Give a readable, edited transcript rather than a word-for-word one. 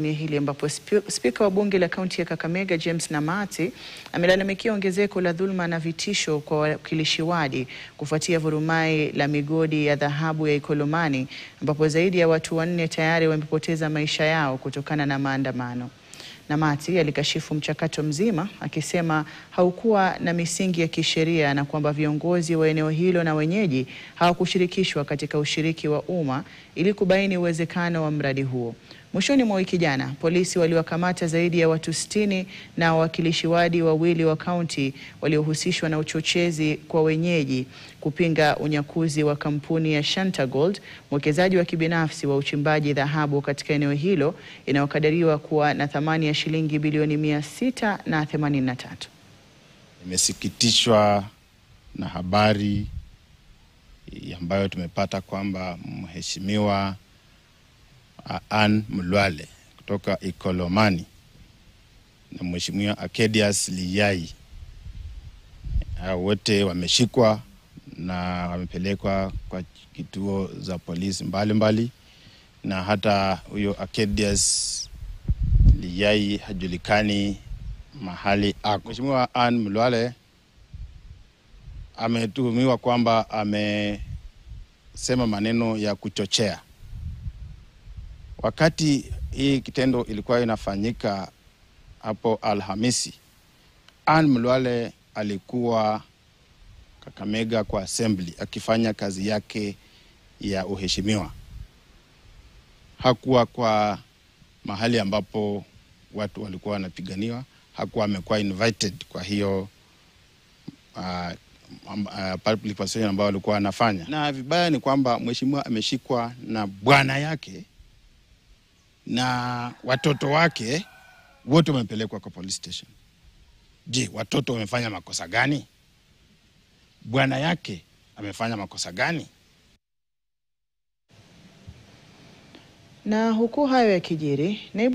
Hili ambapo spika wa bunge la kaunti ya Kakamega James Namati amelalamikia ongezeko la dhulma na vitisho kwa wawakilishi wadi kufuatia vurumai la migodi ya dhahabu ya Ikolomani ambapo zaidi ya watu 4 tayari wamepoteza maisha yao kutokana na maandamano. Namati alikashifu mchakato mzima akisema haukuwa na misingi ya kisheria na kwamba viongozi wa eneo hilo na wenyeji hawakushirikishwa katika ushiriki wa umma ili kubaini uwezekano wa mradi huo. Mwishoni mwa wiki jana, polisi waliwakamata zaidi ya watu 60 na wawakilishi wadi wawili wa kaunti waliohusishwa na uchochezi kwa wenyeji kupinga unyakuzi wa kampuni ya Shanta Gold, mwekezaji wa kibinafsi wa uchimbaji dhahabu katika eneo hilo inayokadiriwa kuwa na thamani ya shilingi bilioni 683. Nimesikitishwa na habari ambayo tumepata kwamba mheshimiwa Anne Mulwale kutoka Ikolomani na mheshimiwa Akedias Liyai wote wameshikwa na wamepelekwa kwa kituo za polisi mbalimbali, na hata huyo Akedias Liyai hajulikani mahali ako. Mheshimiwa Anne Mulwale ametuhumiwa kwamba amesema maneno ya kuchochea. Wakati hii kitendo ilikuwa inafanyika hapo Alhamisi, Anne Mulwale alikuwa Kakamega kwa assembly akifanya kazi yake ya uheshimiwa. Hakuwa kwa mahali ambapo watu walikuwa wanapiganiwa, hakuwa amekuwa invited kwa hiyo public participation ambao walikuwa anafanya. Na vibaya ni kwamba mheshimiwa ameshikwa na bwana yake na watoto wake wote wamepelekwa kwa police station. Je, watoto wamefanya makosa gani? Bwana yake amefanya makosa gani? Na huku hayo yakijiri, naibu